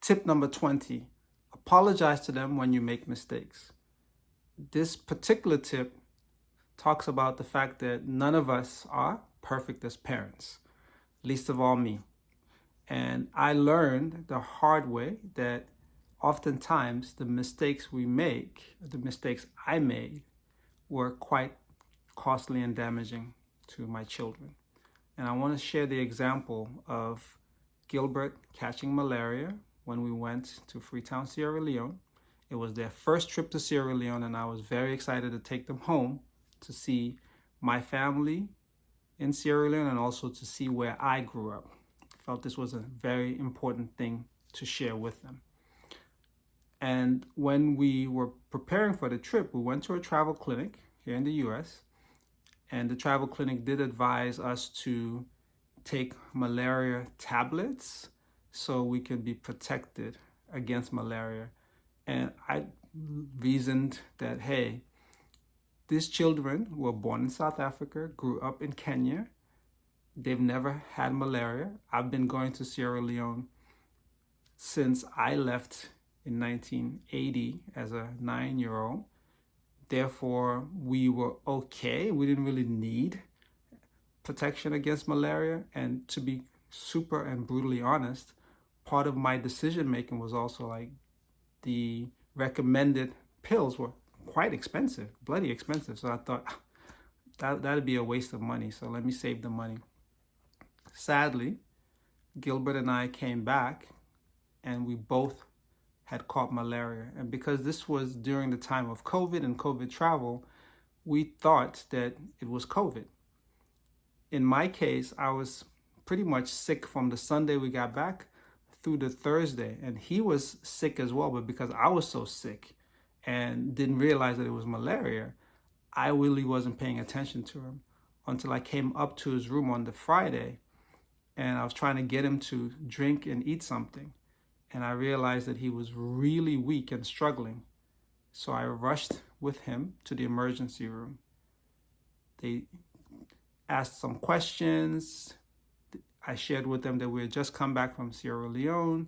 Tip number 20, apologize to them when you make mistakes. This particular tip talks about the fact that none of us are perfect as parents, least of all me. And I learned the hard way that oftentimes the mistakes we make, the mistakes I made, were quite costly and damaging to my children. And I want to share the example of Gilbert catching malaria when we went to Freetown, Sierra Leone. It was their first trip to Sierra Leone, and I was very excited to take them home to see my family in Sierra Leone and also to see where I grew up. I felt this was a very important thing to share with them. And when we were preparing for the trip, we went to a travel clinic here in the US, and the travel clinic did advise us to take malaria tablets so we could be protected against malaria. And I reasoned that, hey, these children were born in South Africa, grew up in Kenya. They've never had malaria. I've been going to Sierra Leone since I left in 1980 as a 9-year-old. Therefore, we were okay. We didn't really need protection against malaria. And to be super and brutally honest, part of my decision making was also like the recommended pills were quite expensive, bloody expensive. So I thought that'd be a waste of money. So let me save the money. Sadly, Gilbert and I came back and we both had caught malaria. And because this was during the time of COVID and COVID travel, we thought that it was COVID. In my case, I was pretty much sick from the Sunday we got back through the Thursday. And he was sick as well, but because I was so sick and didn't realize that it was malaria, I really wasn't paying attention to him until I came up to his room on the Friday and I was trying to get him to drink and eat something. And I realized that he was really weak and struggling. So I rushed with him to the emergency room. They asked some questions. I shared with them that we had just come back from Sierra Leone.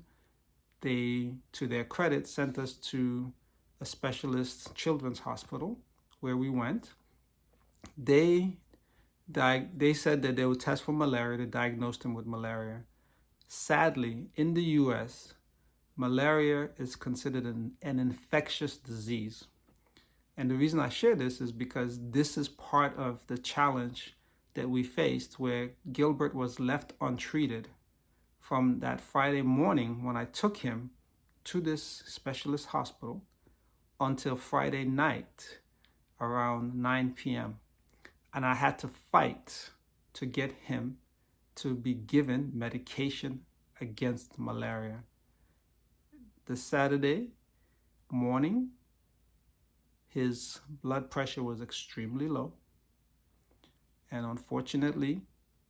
They, to their credit, sent us to a specialist children's hospital where we went. They said that they would test for malaria. They diagnosed him with malaria. Sadly, in the US, malaria is considered an infectious disease. And the reason I share this is because this is part of the challenge that we faced where Gilbert was left untreated from that Friday morning when I took him to this specialist hospital until Friday night around 9 p.m. And I had to fight to get him to be given medication against malaria. The Saturday morning, his blood pressure was extremely low. And unfortunately,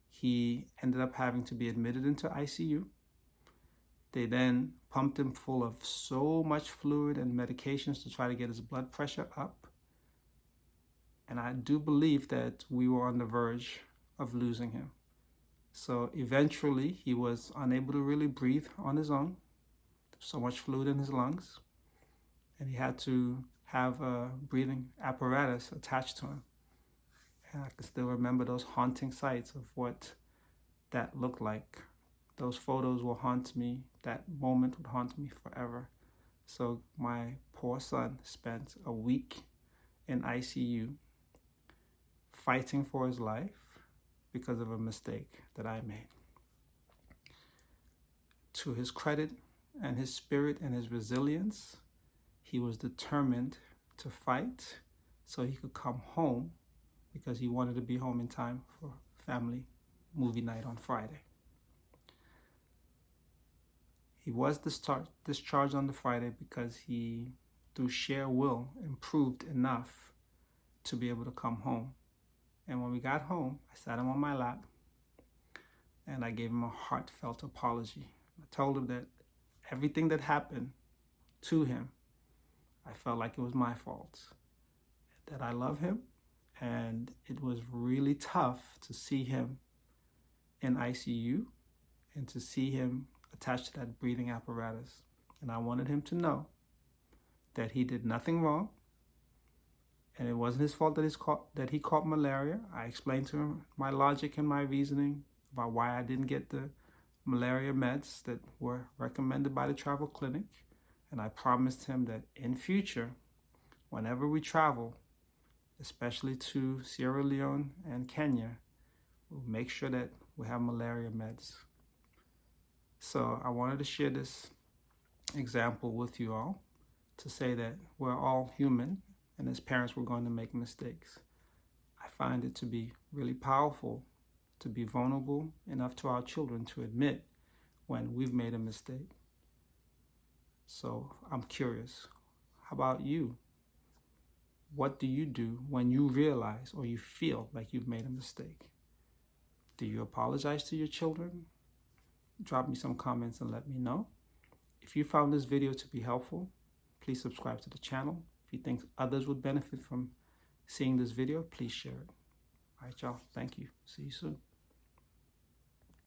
he ended up having to be admitted into ICU. They then pumped him full of so much fluid and medications to try to get his blood pressure up. And I do believe that we were on the verge of losing him. So eventually, he was unable to really breathe on his own. So much fluid in his lungs. And he had to have a breathing apparatus attached to him. And I can still remember those haunting sights of what that looked like. Those photos will haunt me. That moment would haunt me forever. So my poor son spent a week in ICU fighting for his life because of a mistake that I made. To his credit and his spirit and his resilience, he was determined to fight so he could come home because he wanted to be home in time for family movie night on Friday. He was discharged on the Friday because he, through sheer will, improved enough to be able to come home. And when we got home, I sat him on my lap and I gave him a heartfelt apology. I told him that everything that happened to him, I felt like it was my fault, that I love him. And it was really tough to see him in ICU and to see him attached to that breathing apparatus. And I wanted him to know that he did nothing wrong, and it wasn't his fault that he caught malaria. I explained to him my logic and my reasoning about why I didn't get the malaria meds that were recommended by the travel clinic. And I promised him that in future, whenever we travel, especially to Sierra Leone and Kenya, we'll make sure that we have malaria meds. So I wanted to share this example with you all to say that we're all human, and as parents, we're going to make mistakes. I find it to be really powerful to be vulnerable enough to our children to admit when we've made a mistake. So I'm curious, how about you? What do you do when you realize or you feel like you've made a mistake? Do you apologize to your children? Drop me some comments and let me know. If you found this video to be helpful, please subscribe to the channel. If you think others would benefit from seeing this video, please share it. All right, y'all. Thank you. See you soon.